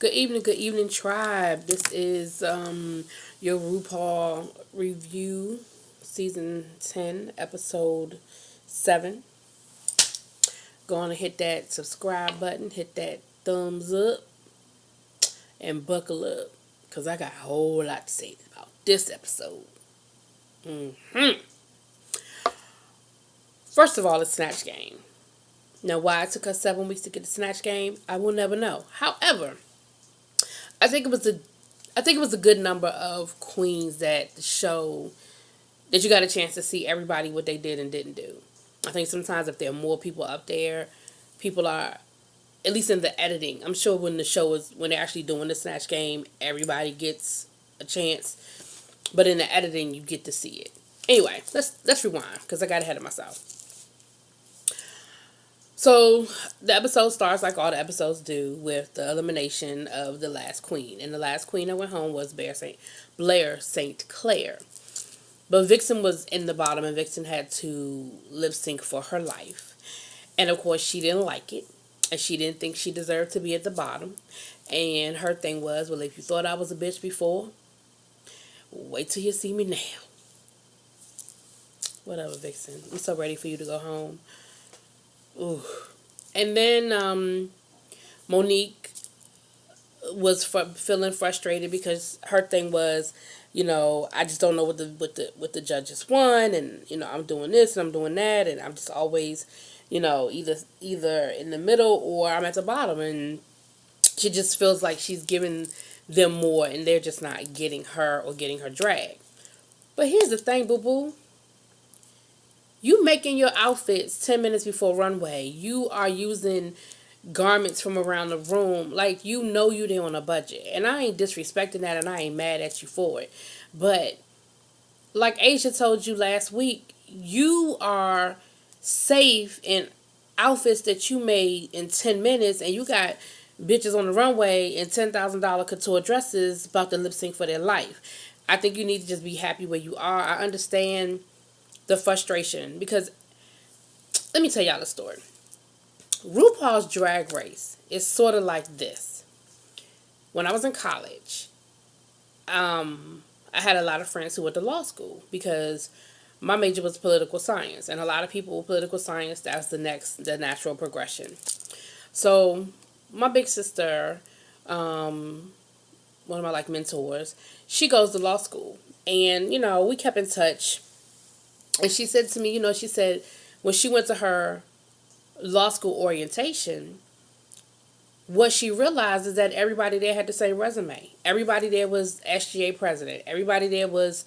good evening, tribe. This is your RuPaul review, season 10, episode 7. Go on and hit that subscribe button, hit that thumbs up, and buckle up, because I got a whole lot to say about this episode. First of all, the Snatch Game. Now, why it took us 7 weeks to get the Snatch Game, I will never know. However, I think it was a good number of queens that the show that you got a chance to see everybody what they did and didn't do. I think sometimes if there are more people up there, people are at least in the editing. I'm sure when they're actually doing the Snatch Game, everybody gets a chance, but in the editing you get to see it. Anyway, let's rewind because I got ahead of myself. So the episode starts like all the episodes do with the elimination of the last queen, and the last queen that went home was Blair St. Clair. But Vixen was in the bottom, and Vixen had to lip sync for her life, and of course she didn't like it, and she didn't think she deserved to be at the bottom. And her thing was, well, if you thought I was a bitch before, wait till you see me now. Whatever, Vixen. I'm so ready for you to go home. Ooh. And then Monique was feeling frustrated because her thing was, I just don't know what the judges want, and I'm doing this and I'm doing that, and I'm just always, either in the middle or I'm at the bottom, and she just feels like she's giving them more and they're just not getting her or getting her drag. But here's the thing, boo boo. You making your outfits 10 minutes before runway. You are using garments from around the room. Like, you they're on a budget. And I ain't disrespecting that, and I ain't mad at you for it. But, like Asia told you last week, you are safe in outfits that you made in 10 minutes, and you got bitches on the runway in $10,000 couture dresses about to lip sync for their life. I think you need to just be happy where you are. I understand the frustration, because let me tell y'all the story. RuPaul's Drag Race is sort of like this. When I was in college, I had a lot of friends who went to law school because my major was political science, and a lot of people with political science, that's the natural progression. So my big sister, one of my mentors, she goes to law school, and we kept in touch. And she said to me, she said when she went to her law school orientation, what she realized is that everybody there had the same resume. Everybody there was SGA president. Everybody there was,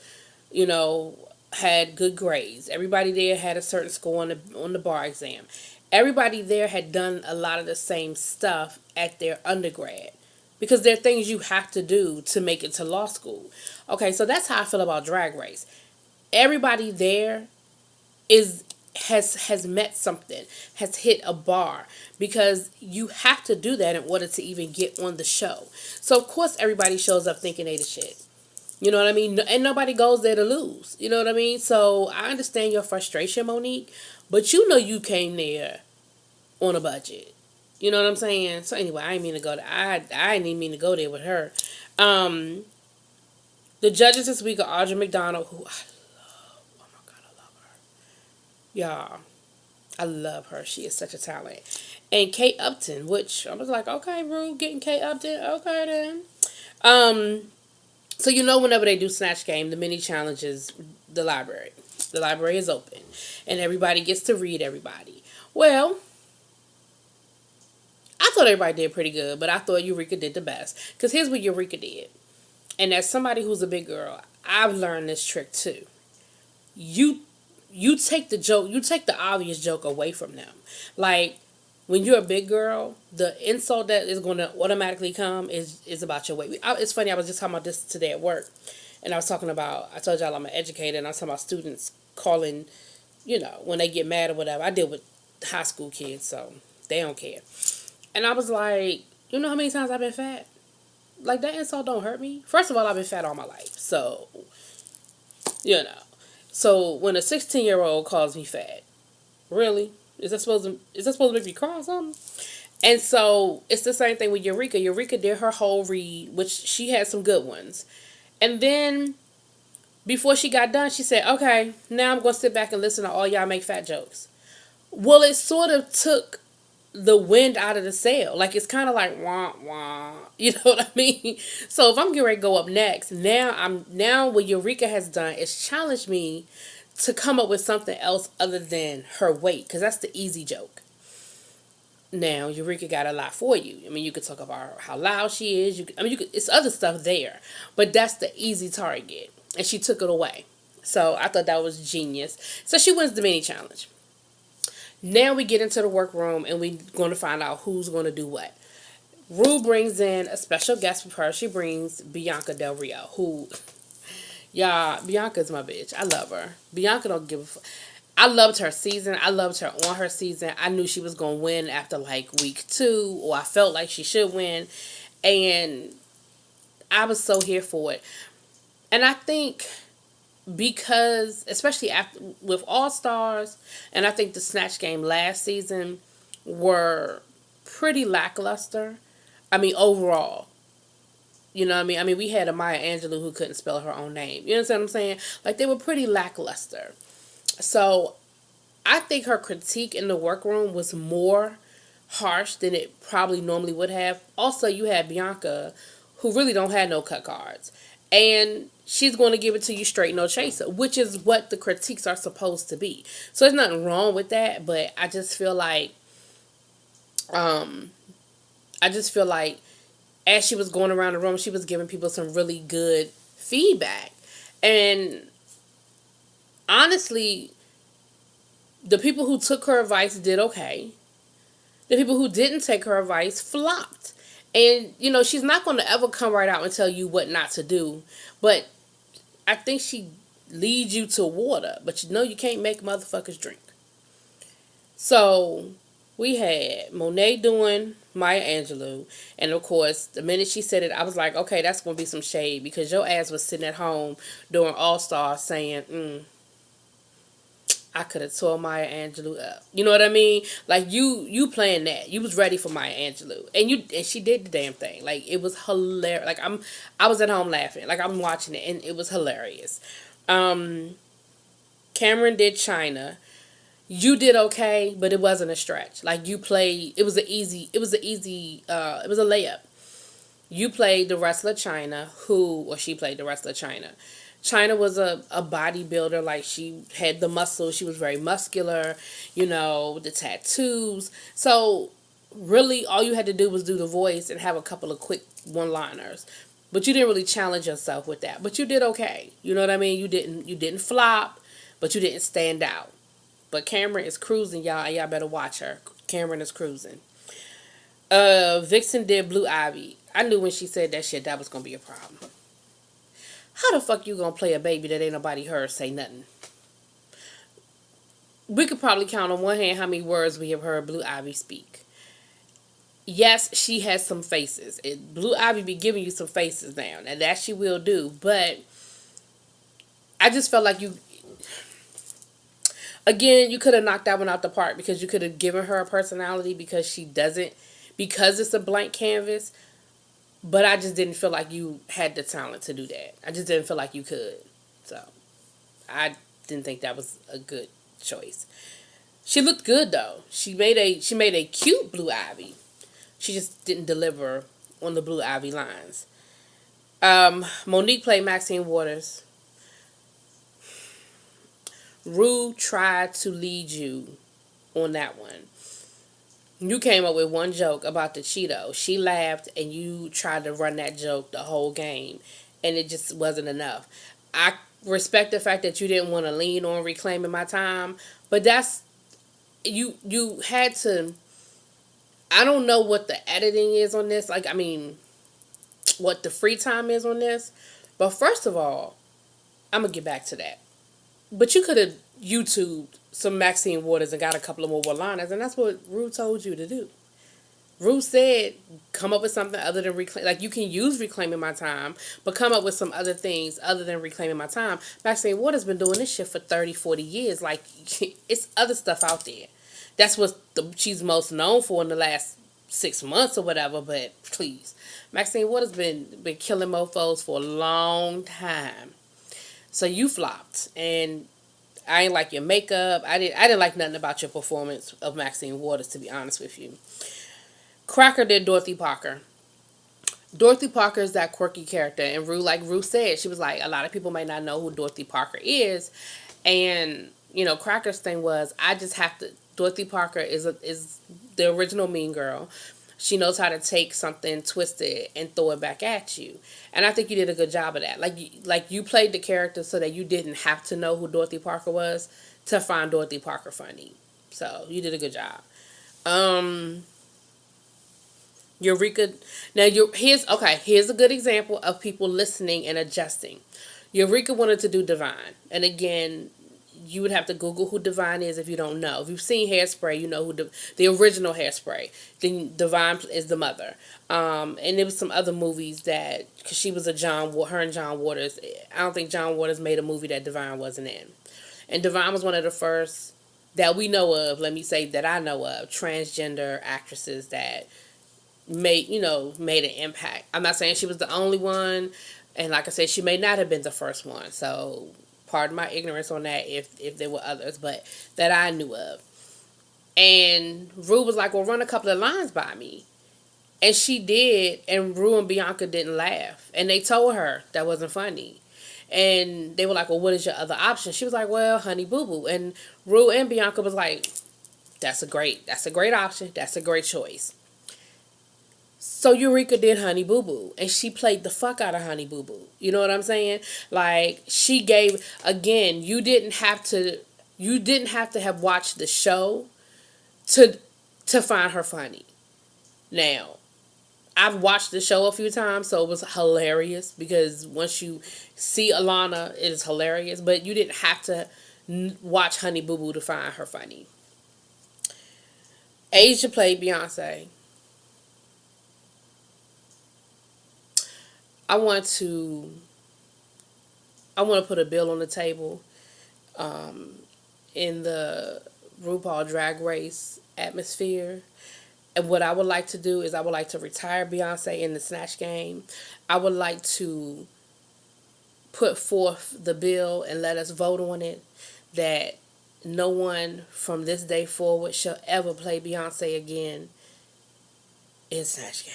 had good grades. Everybody there had a certain score on the bar exam. Everybody there had done a lot of the same stuff at their undergrad, because there are things you have to do to make it to law school. Okay, so that's how I feel about Drag Race. Everybody there has met something, has hit a bar, because you have to do that in order to even get on the show. So of course everybody shows up thinking they the shit. You know what I mean? And nobody goes there to lose. You know what I mean? So I understand your frustration, Monique, but you came there on a budget. You know what I'm saying? So anyway, I didn't mean to go there. I didn't even mean to go there with her. The judges this week are Audra McDonald, who y'all, I love her. She is such a talent. And Kate Upton, which I was like, okay, Rue, getting Kate Upton. Okay, then. So whenever they do Snatch Game, the mini challenges the library. The library is open, and everybody gets to read everybody. Well, I thought everybody did pretty good, but I thought Eureka did the best. Because here's what Eureka did. And as somebody who's a big girl, I've learned this trick too. You take the joke, you take the obvious joke away from them. Like, when you're a big girl, the insult that is going to automatically come is about your weight. It's funny, I was just talking about this today at work, and I told y'all I'm an educator, and I was talking about students calling, when they get mad or whatever. I deal with high school kids, so they don't care. And I was like, you know how many times I've been fat? Like, that insult don't hurt me. First of all, I've been fat all my life, so, So when a 16-year-old calls me fat, really? Is that supposed to make me cry or something? And so it's the same thing with Eureka. Eureka did her whole read, which she had some good ones. And then before she got done, she said, okay, now I'm going to sit back and listen to all y'all make fat jokes. Well, it sort of took the wind out of the sail. Like, it's kind of like, wah, wah. You know what I mean? So if I'm getting ready to go up next, now what Eureka has done is challenge me to come up with something else other than her weight, because that's the easy joke. Now Eureka got a lot for you. I mean, you could talk about how loud she is. It's other stuff there, but that's the easy target, and she took it away. So I thought that was genius. So she wins the mini challenge. Now we get into the workroom, and we're going to find out who's going to do what. Rue brings in a special guest with her. She brings Bianca Del Rio, who, y'all, Bianca's my bitch. I love her. Bianca don't give a fuck. I loved her season. I loved her on her season. I knew she was going to win after like week 2, or I felt like she should win. And I was so here for it. And I think because, especially after with All Stars, and I think the Snatch game last season were pretty lackluster. I mean, overall. You know what I mean? I mean, we had a Maya Angelou who couldn't spell her own name. You understand what I'm saying? Like, they were pretty lackluster. So I think her critique in the workroom was more harsh than it probably normally would have. Also, you had Bianca, who really don't have no cut cards. And she's going to give it to you straight, no chaser, which is what the critiques are supposed to be. So there's nothing wrong with that, but I just feel like, as she was going around the room, she was giving people some really good feedback. And honestly, the people who took her advice did okay. The people who didn't take her advice flopped. And, you know, she's not going to ever come right out and tell you what not to do. But I think she leads you to water. But you know you can't make motherfuckers drink. So we had Monet doing Maya Angelou. And, of course, the minute she said it, I was like, okay, that's going to be some shade. Because your ass was sitting at home doing All-Star saying, I could have tore Maya Angelou up. You know what I mean? Like, you playing that. You was ready for Maya Angelou. And she did the damn thing. Like, it was hilarious. Like, I was at home laughing. Like, I'm watching it, and it was hilarious. Cameron did China. You did okay, but it wasn't a stretch. Like, you played, it was a layup. You played the wrestler China, she played the wrestler China. China was a bodybuilder. Like, she had the muscle. She was very muscular, you know, the tattoos. So really all you had to do was do the voice and have a couple of quick one-liners. But you didn't really challenge yourself with that. But you did okay. You know what I mean? You didn't flop, but you didn't stand out. But Cameron is cruising, y'all. Y'all better watch her. Cameron is cruising. Vixen did Blue Ivy. I knew when she said that shit, that was going to be a problem. How the fuck you gonna play a baby that ain't nobody heard say nothing? We could probably count on one hand how many words we have heard Blue Ivy speak. Yes, she has some faces. Blue Ivy be giving you some faces now, and that she will do. But I just felt like you could have knocked that one out the park, because you could have given her a personality, because it's a blank canvas. But I just didn't feel like you had the talent to do that. I just didn't feel like you could. So, I didn't think that was a good choice. She looked good, though. She made a cute Blue Ivy. She just didn't deliver on the Blue Ivy lines. Monique played Maxine Waters. Rue tried to lead you on that one. You came up with one joke about the Cheeto. She laughed, and you tried to run that joke the whole game, and it just wasn't enough. I respect the fact that you didn't want to lean on reclaiming my time, but that's you had to. I don't know what the editing is on this. Like, I mean, what the free time is on this. But first of all, I'm gonna get back to that. But you could have YouTubed some Maxine Waters and got a couple of more one-liners, and that's what Rue told you to do. Rue said, come up with something other than reclaim. Like, you can use reclaiming my time, but come up with some other things other than reclaiming my time. Maxine Waters been doing this shit for 30, 40 years. Like, it's other stuff out there. That's what she's most known for in the last 6 months or whatever, but please. Maxine Waters been killing mofos for a long time. So you flopped, and I ain't like your makeup. I didn't like nothing about your performance of Maxine Waters, to be honest with you. Cracker did Dorothy Parker. Dorothy Parker is that quirky character, and like Rue said, she was like, a lot of people might not know who Dorothy Parker is, and Cracker's thing was, I just have to. Dorothy Parker is the original Mean Girl. She knows how to take something twisted and throw it back at you, and I think you did a good job of that. Like you played the character so that you didn't have to know who Dorothy Parker was to find Dorothy Parker funny. So you did a good job. Um, Eureka. Now, here's a good example of people listening and adjusting. Eureka wanted to do Divine, and again, you would have to Google who Divine is if you don't know. If you've seen Hairspray, you know who the original Hairspray. Then Divine is the mother. And there was some other movies that, because she was her and John Waters. I don't think John Waters made a movie that Divine wasn't in. And Divine was one of the first that we know of. Let me say that I know of transgender actresses that made an impact. I'm not saying she was the only one, and like I said, she may not have been the first one. So pardon my ignorance on that if there were others, but that I knew of. And Rue was like, well, run a couple of lines by me. And she did, and Rue and Bianca didn't laugh. And they told her that wasn't funny. And they were like, well, what is your other option? She was like, well, Honey Boo Boo. And Rue and Bianca was like, that's a great option. That's a great choice. So Eureka did Honey Boo Boo, and she played the fuck out of Honey Boo Boo. You know what I'm saying? Like, she gave, again, you didn't have to have watched the show to find her funny. Now, I've watched the show a few times, so it was hilarious, because once you see Alana, it is hilarious, but you didn't have to watch Honey Boo Boo to find her funny. Asia played Beyonce. I want to put a bill on the table in the RuPaul Drag Race atmosphere. And what I would like to do is I would like to retire Beyonce in the Snatch game. I would like to put forth the bill and let us vote on it that no one from this day forward shall ever play Beyonce again in Snatch game.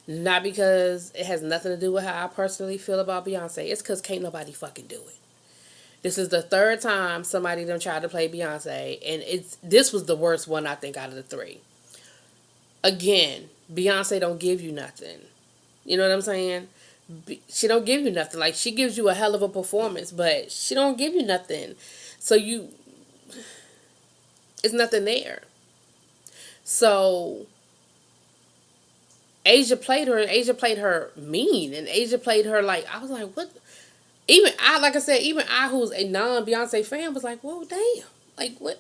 Not because it has nothing to do with how I personally feel about Beyonce. It's because can't nobody fucking do it. This is the third time somebody done tried to play Beyonce, and this was the worst one, I think, out of the three. Again, Beyonce don't give you nothing. You know what I'm saying? She don't give you nothing. Like, she gives you a hell of a performance, but she don't give you nothing. So it's nothing there. So Asia played her, and Asia played her mean, and Asia played her like, I was like, what? Even I, like I said, even I, who's a non-Beyonce fan, was like, whoa, damn. Like, what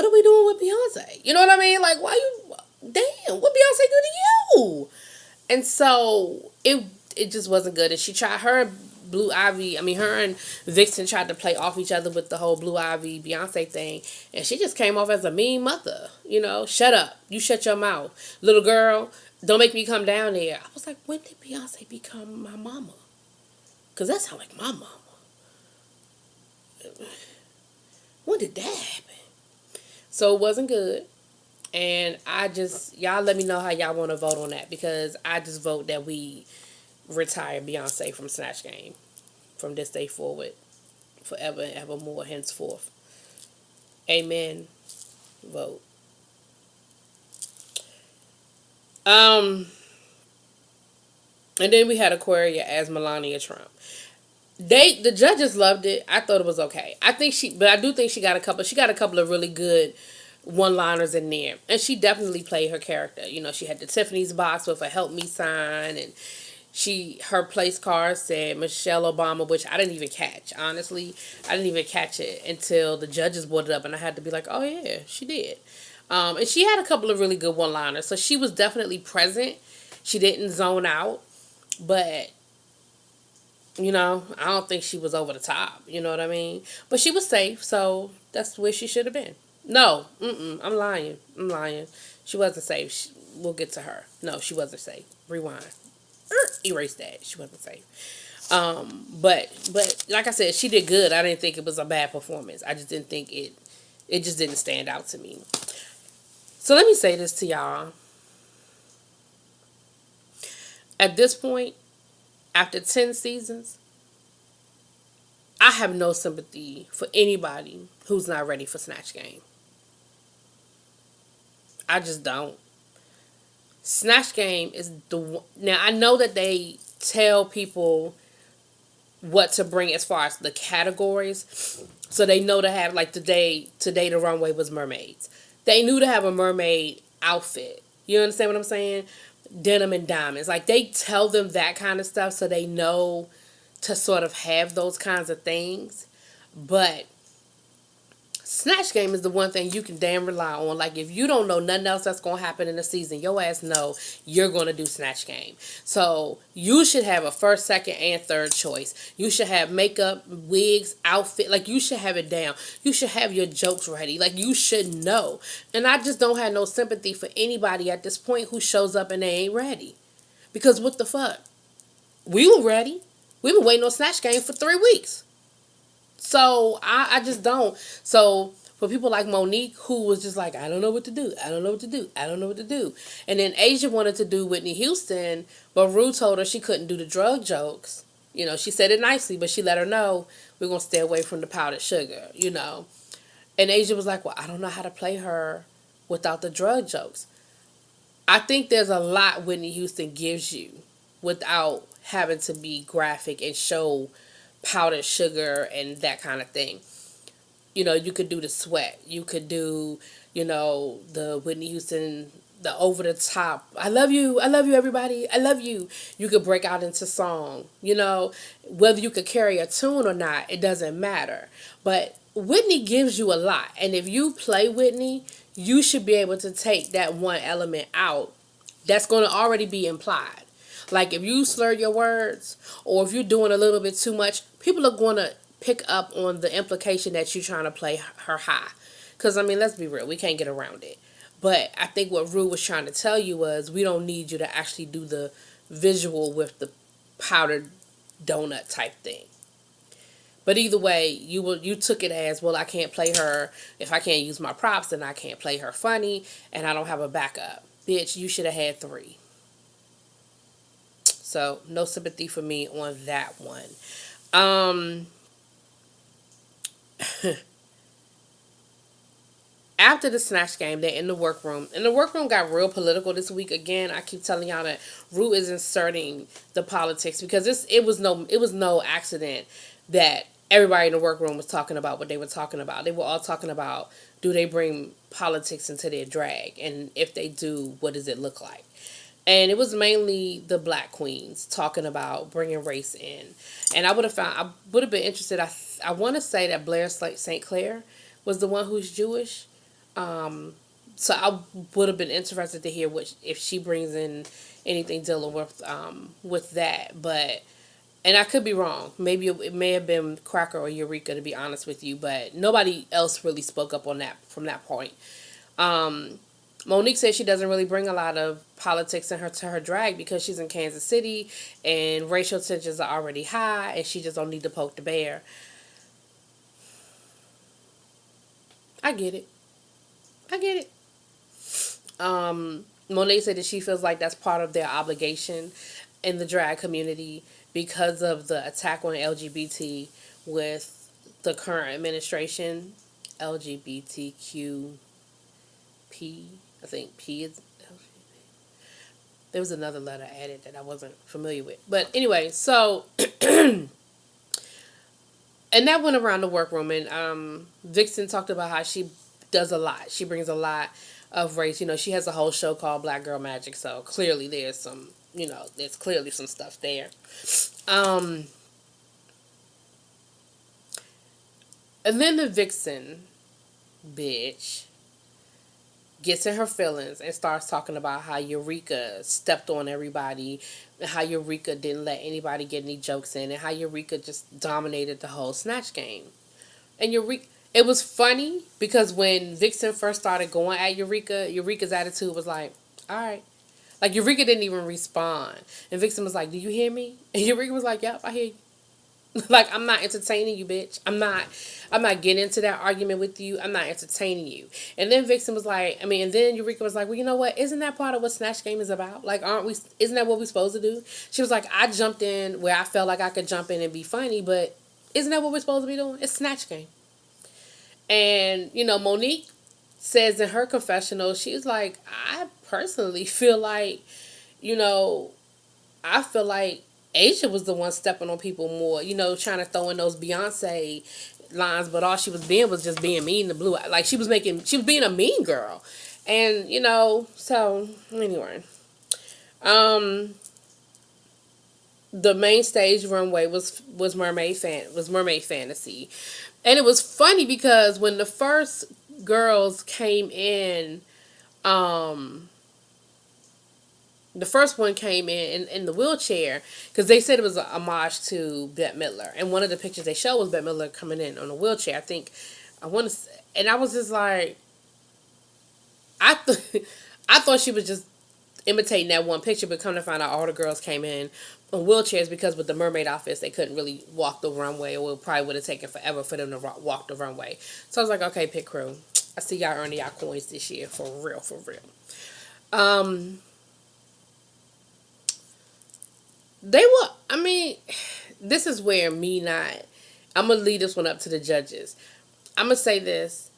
are we doing with Beyonce? You know what I mean? Like, damn, what Beyonce do to you? And so, it just wasn't good. And she tried, her and Vixen tried to play off each other with the whole Blue Ivy Beyonce thing. And she just came off as a mean mother. Shut up. You shut your mouth. Little girl, don't make me come down there. I was like, when did Beyonce become my mama? Because that sounds like my mama. When did that happen? So it wasn't good. And y'all let me know how y'all want to vote on that. Because I just vote that we retire Beyonce from Snatch Game. From this day forward. Forever and evermore henceforth. Amen. Vote. And then we had Aquaria as Melania Trump. The judges loved it. I thought it was okay. I do think she got a couple of really good one-liners in there. And she definitely played her character. She had the Tiffany's box with a help me sign, and her place card said Michelle Obama, which I didn't even catch. Honestly, I didn't even catch it until the judges brought it up, and I had to be like, oh yeah, she did. And she had a couple of really good one-liners. So she was definitely present. She didn't zone out. But, I don't think she was over the top. You know what I mean? But she was safe, so that's where she should have been. No, I'm lying. She wasn't safe. We'll get to her. No, she wasn't safe. Rewind. Erase that. She wasn't safe. But like I said, she did good. I didn't think it was a bad performance. I just didn't think it. It just didn't stand out to me. So let me say this to y'all. At this point, after 10 seasons, I have no sympathy for anybody who's not ready for Snatch Game. I just don't. Snatch Game is the now I know that they tell people what to bring as far as the categories, so they know to have like today the runway was mermaids. They knew to have a mermaid outfit. You understand what I'm saying? Denim and diamonds. Like they tell them that kind of stuff so they know to sort of have those kinds of things. But Snatch Game is the one thing you can damn rely on. Like, if you don't know nothing else that's going to happen in the season, your ass know you're going to do Snatch Game. So, you should have a first, second, and third choice. You should have makeup, wigs, outfit. Like, you should have it down. You should have your jokes ready. Like, you should know. And I just don't have no sympathy for anybody at this point who shows up and they ain't ready. Because what the fuck? We were ready. We've been waiting on Snatch Game for 3 weeks. So, I just don't. So, for people like Monique, who was just like, I don't know what to do. I don't know what to do. I don't know what to do. And then Asia wanted to do Whitney Houston, but Rue told her she couldn't do the drug jokes. You know, she said it nicely, but she let her know we're going to stay away from the powdered sugar, you know. And Asia was like, well, I don't know how to play her without the drug jokes. I think there's a lot Whitney Houston gives you without having to be graphic and show powdered sugar and that kind of thing. You know, you could do the sweat. You could do, you know, the Whitney Houston, the over the top. I love you, everybody. I love you. You could break out into song. You know, whether you could carry a tune or not, it doesn't matter. But Whitney gives you a lot. And if you play Whitney, you should be able to take that one element out that's going to already be implied. Like, if you slur your words or if you're doing a little bit too much, people are going to pick up on the implication that you're trying to play her high. Because, I mean, let's be real. We can't get around it. But I think what Rue was trying to tell you was we don't need you to actually do the visual with the powdered donut type thing. But either way, you took it as, well, I can't play her. If I can't use my props, then I can't play her funny, and I don't have a backup. Bitch, you should have had 3. So, no sympathy for me on that one. After the Snatch Game, they're in the workroom. And the workroom got real political this week. Again, I keep telling y'all that Rue is inserting the politics because it was no accident that everybody in the workroom was talking about what they were talking about. They were all talking about, do they bring politics into their drag? And if they do, what does it look like? And it was mainly the black queens talking about bringing race in. And I would have been interested. I want to say that Blair St. Clair was the one who's Jewish. So I would have been interested to hear if she brings in anything dealing with that. But, and I could be wrong. Maybe it may have been Cracker or Eureka, to be honest with you. But nobody else really spoke up on that from that point. Monique says she doesn't really bring a lot of politics to her drag because she's in Kansas City and racial tensions are already high and she just don't need to poke the bear. I get it. Monet said that she feels like that's part of their obligation in the drag community because of the attack on LGBT with the current administration. LGBTQP. I think P is LGBT. There was another letter added that I wasn't familiar with. But anyway, so and that went around the workroom, and Vixen talked about how she does a lot. She brings a lot of race. You know, she has a whole show called Black Girl Magic, so clearly there's some, you know, there's clearly some stuff there. And then the Vixen bitch gets in her feelings and starts talking about how Eureka stepped on everybody and how Eureka didn't let anybody get any jokes in and how Eureka just dominated the whole Snatch Game. And It was funny because when Vixen first started going at Eureka, Eureka's attitude was like, all right. Like, Eureka didn't even respond. And Vixen was like, do you hear me? And Eureka was like, yep, I hear you. Like, I'm not entertaining you, bitch. I'm not getting into that argument with you. I'm not entertaining you. And then Vixen was like, and then Eureka was like, well, you know what? Isn't that part of what Snatch Game is about? Like, isn't that what we're supposed to do? She was like, I jumped in where I felt like I could jump in and be funny, but isn't that what we're supposed to be doing? It's Snatch Game. And, Monique says in her confessional, she's like, I personally feel like, you know, I feel like Asia was the one stepping on people more, trying to throw in those Beyonce lines, but all she was being was just being mean to Blue. Like, she was being a mean girl. And, so anyway. The main stage runway was Mermaid Fantasy. And it was funny because when the first girls came in, the first one came in the wheelchair, because they said it was a homage to Bette Midler, and one of the pictures they showed was Bette Midler coming in on a wheelchair. And I was just like, I thought she was just imitating that one picture, but come to find out all the girls came in on wheelchairs because with the mermaid outfits they couldn't really walk the runway, or it probably would have taken forever for them to walk the runway. So I was like, okay, pit crew, I see y'all earning y'all coins this year, for real, for real. They were, this is where I'm going to leave this one up to the judges. I'm going to say this.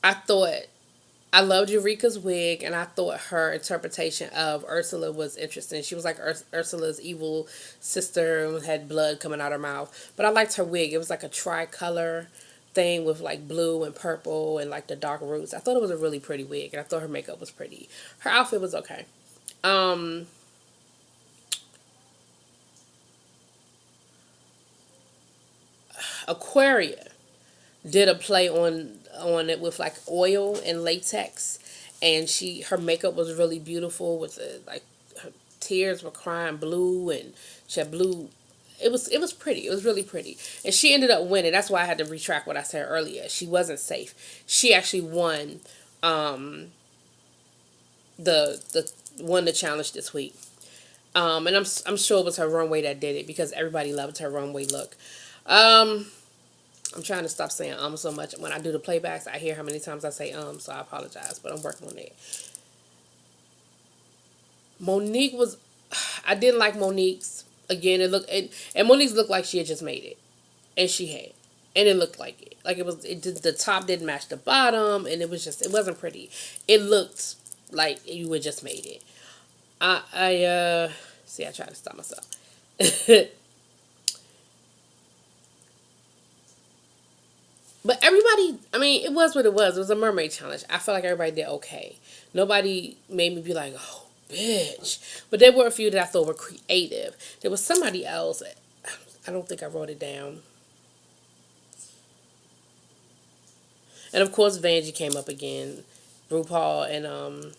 I loved Eureka's wig, and I thought her interpretation of Ursula was interesting. She was like Ursula's evil sister and had blood coming out her mouth. But I liked her wig. It was like a tricolor thing with like blue and purple and like the dark roots. I thought it was a really pretty wig, and I thought her makeup was pretty. Her outfit was okay. Aquaria did a play on it with like oil and latex, and her makeup was really beautiful with like her tears were crying blue, and she had blue. It was pretty. It was really pretty, and she ended up winning. That's why I had to retract what I said earlier. She wasn't safe. She actually won the won the challenge this week. And I'm sure it was her runway that did it, because everybody loved her runway look. I'm trying to stop saying so much. When I do the playbacks, I hear how many times I say so I apologize, but I'm working on it. Monique was, I didn't like Monique's. Again, and Monique's looked like she had just made it. And she had. And it looked like it. Like the top didn't match the bottom, and it wasn't pretty. It looked like you had just made it. I tried to stop myself. But everybody, it was what it was. It was a mermaid challenge. I felt like everybody did okay. Nobody made me be like, oh, bitch. But there were a few that I thought were creative. There was somebody else. I don't think I wrote it down. And of course, Vanjie came up again. RuPaul and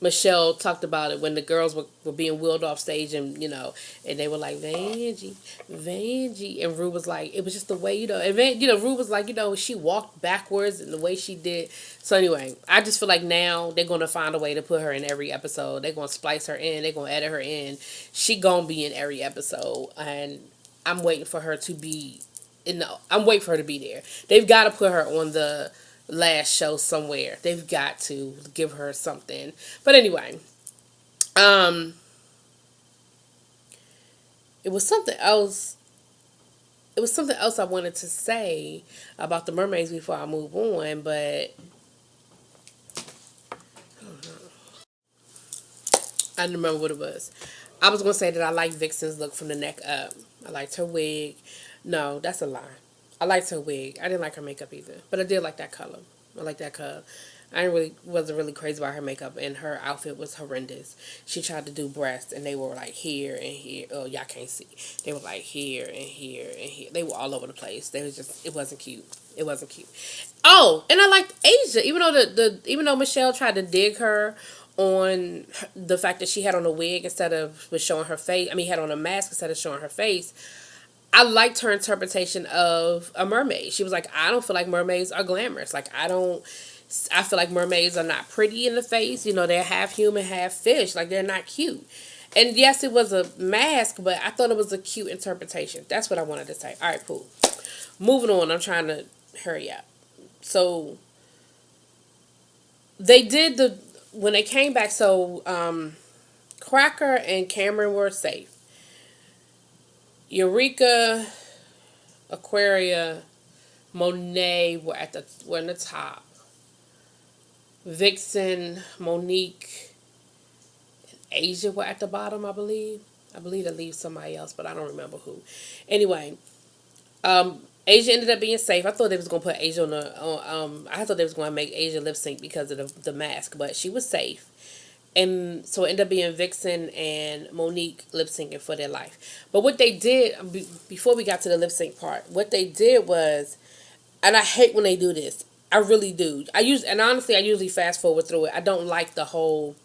Michelle talked about it when the girls were being wheeled off stage, and and they were like, Vanjie, Vanjie, and Ru was like, it was just the way, and Ru was like, she walked backwards and the way she did. So anyway, I just feel like now they're going to find a way to put her in every episode. They're going to splice her in. They're going to edit her in. She going to be in every episode, and I'm waiting for her to be I'm waiting for her to be there. They've got to put her on the last show somewhere. They've got to give her something. But anyway, it was something else. It was something else I wanted to say about the mermaids before I move on, but I don't remember what it was. I was going to say that I liked Vixen's look from the neck up. I liked her wig. No, that's a lie. I liked her wig. I didn't like her makeup either, but I did like that color. I like that color. Wasn't really crazy about her makeup, and her outfit was horrendous. She tried to do breasts, and they were like here and here. Oh, y'all can't see. They were like here and here and here. They were all over the place. It wasn't cute. It wasn't cute. Oh, and I liked Asia, even though Michelle tried to dig her on the fact that she had on a wig instead of showing her face. Had on a mask instead of showing her face. I liked her interpretation of a mermaid. She was like, I don't feel like mermaids are glamorous. Like, I feel like mermaids are not pretty in the face. You know, they're half human, half fish. Like, they're not cute. And yes, it was a mask, but I thought it was a cute interpretation. That's what I wanted to say. All right, cool. Moving on. I'm trying to hurry up. So, they did when they came back, so, Cracker and Cameron were safe. Eureka, Aquaria, Monet were in the top. Vixen, Monique, and Asia were at the bottom, I believe. I believe they leave somebody else, but I don't remember who. Anyway, Asia ended up being safe. I thought they was gonna put Asia on the. I thought they was gonna make Asia lip sync because of the mask, but she was safe. And so it ended up being Vixen and Monique lip syncing for their life. But what they did, before we got to the lip sync part, what they did was, and I hate when they do this. I really do. And honestly, I usually fast forward through it. I don't like the whole,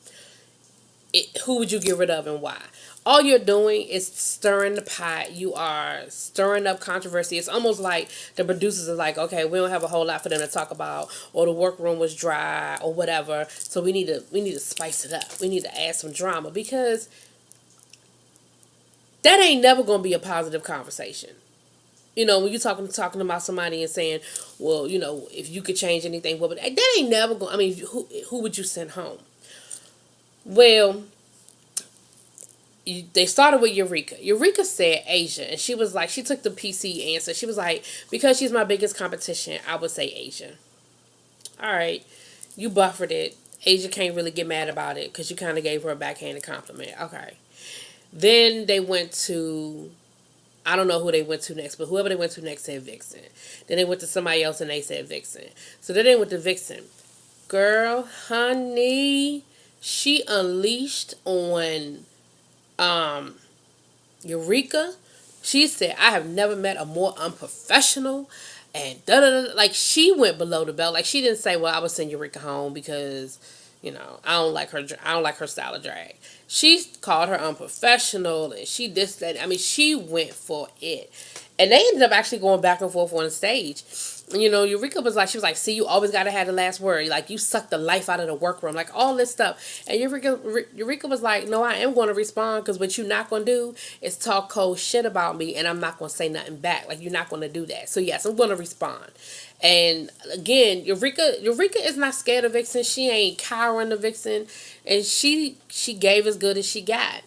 who would you get rid of and why? All you're doing is stirring the pot. You are stirring up controversy. It's almost like the producers are like, okay, we don't have a whole lot for them to talk about, or the workroom was dry, or whatever. So we need to spice it up. We need to add some drama, because that ain't never gonna be a positive conversation. You know, when you're talking about somebody and saying, well, you know, if you could change anything, what would that ain't never going. I mean, who would you send home? Well, they started with Eureka. Eureka said Asia, and she was like, she took the PC answer. She was like, because she's my biggest competition, I would say Asia. All right, you buffered it. Asia can't really get mad about it because you kind of gave her a backhanded compliment. Okay. Then they went to, I don't know who they went to next, but whoever they went to next said Vixen. Then they went to somebody else and they said Vixen. So then they went to Vixen. Girl, honey, she unleashed on Eureka. She said, I have never met a more unprofessional and da da da. Like, she went below the belt. Like, she didn't say, well, I would send Eureka home because, you know, I don't like her style of drag. She called her unprofessional, and she this that. I mean, she went for it. And they ended up actually going back and forth on the stage. You know, Eureka was like, she was like, see, you always got to have the last word. Like, you suck the life out of the workroom. Like, all this stuff. And Eureka was like, no, I am going to respond, because what you're not going to do is talk cold shit about me, and I'm not going to say nothing back. Like, you're not going to do that. So, yes, I'm going to respond. And, again, Eureka is not scared of Vixen. She ain't cowering to Vixen. And she gave as good as she got.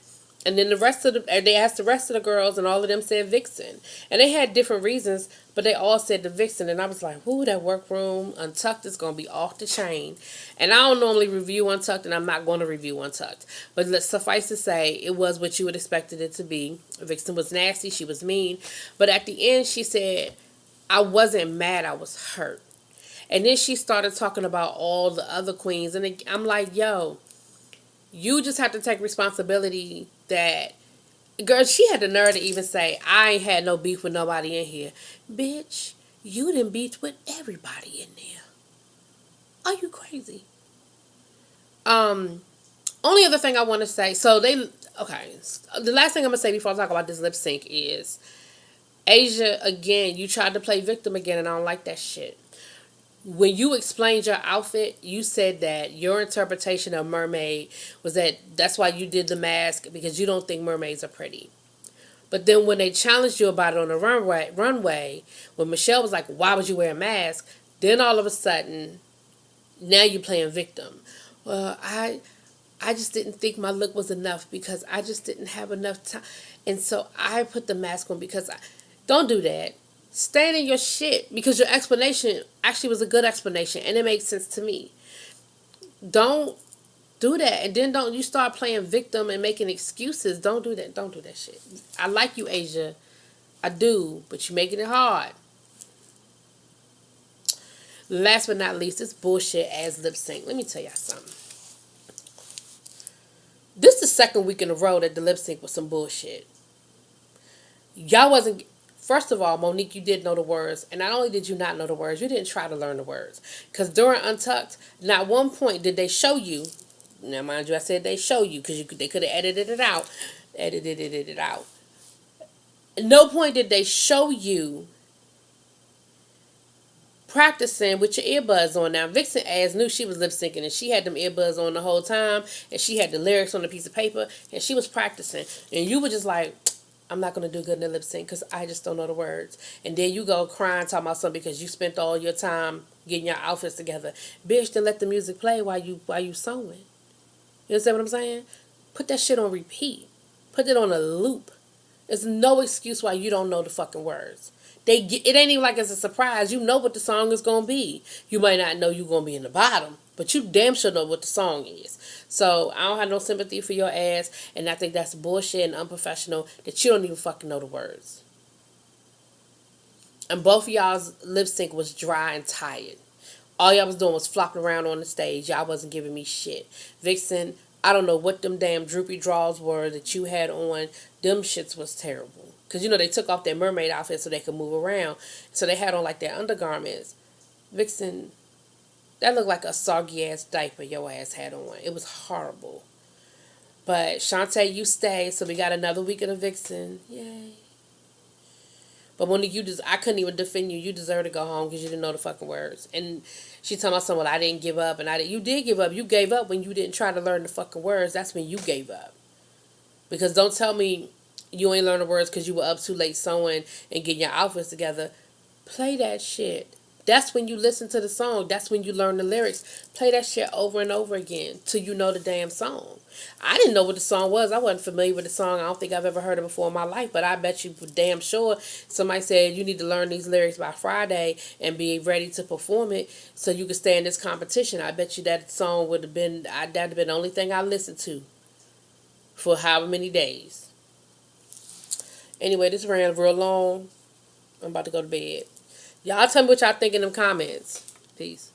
And then they asked the rest of the girls, and all of them said Vixen. And they had different reasons, but they all said the Vixen. And I was like, whoo, that workroom, Untucked is going to be off the chain. And I don't normally review Untucked, and I'm not going to review Untucked. But let's suffice to say, it was what you would expected it to be. Vixen was nasty, she was mean. But at the end, she said, I wasn't mad, I was hurt. And then she started talking about all the other queens. And I'm like, yo, you just have to take responsibility that, girl, she had the nerve to even say, I ain't had no beef with nobody in here. Bitch, you done beef with everybody in there. Are you crazy? Only other thing I want to say, the last thing I'm going to say before I talk about this lip sync is, Asia, again, you tried to play victim again, and I don't like that shit. When you explained your outfit, you said that your interpretation of mermaid was that's why you did the mask, because you don't think mermaids are pretty. But then when they challenged you about it on the runway, when Michelle was like, why would you wear a mask? Then all of a sudden, now you're playing victim. Well, I just didn't think my look was enough because I just didn't have enough time. And so I put the mask on because don't do that. Stand in your shit, because your explanation actually was a good explanation and it makes sense to me. Don't do that, and then don't you start playing victim and making excuses. Don't do that. Don't do that shit. I like you, Asia. I do, but you're making it hard. Last but not least, this bullshit ass lip sync. Let me tell y'all something. This is the second week in a row that the lip sync was some bullshit. Y'all wasn't. First of all, Monique, you did know the words. And not only did you not know the words, you didn't try to learn the words. Because during Untucked, not one point did they show you. Now, mind you, I said they show you because they could have edited it out. no point did they show you practicing with your earbuds on. Now, Vixen ass knew she was lip syncing, and she had them earbuds on the whole time, and she had the lyrics on a piece of paper, and she was practicing. And you were just like, I'm not going to do good in the lip sync because I just don't know the words. And then you go crying, talking about something because you spent all your time getting your outfits together. Bitch, then let the music play while you sewing. You understand what I'm saying? Put that shit on repeat. Put it on a loop. There's no excuse why you don't know the fucking words. It ain't even like it's a surprise. You know what the song is gonna be. You might not know you're gonna be in the bottom, but you damn sure know what the song is. So I don't have no sympathy for your ass, and I think that's bullshit and unprofessional that you don't even fucking know the words. And both of y'all's lip sync was dry and tired. All y'all was doing was flopping around on the stage. Y'all wasn't giving me shit. Vixen, I don't know what them damn droopy draws were that you had on. Them shits was terrible. Because, you know, they took off their mermaid outfit so they could move around. So they had on, like, their undergarments. Vixen, that looked like a soggy-ass diaper your ass had on. It was horrible. But, Shantae, you stay. So we got another week of the Vixen. Yay. But Monique, I couldn't even defend you. You deserve to go home because you didn't know the fucking words. And she told my son, well, I didn't give up. And you did give up. You gave up when you didn't try to learn the fucking words. That's when you gave up. Because don't tell me you ain't learn the words because you were up too late sewing and getting your outfits together. Play that shit. That's when you listen to the song. That's when you learn the lyrics. Play that shit over and over again till you know the damn song. I didn't know what the song was. I wasn't familiar with the song. I don't think I've ever heard it before in my life, but I bet you for damn sure somebody said you need to learn these lyrics by Friday and be ready to perform it so you can stay in this competition. I bet you that song would have been, that'd have been the only thing I listened to for however many days. Anyway, this ran real long. I'm about to go to bed. Y'all tell me what y'all think in them comments. Peace.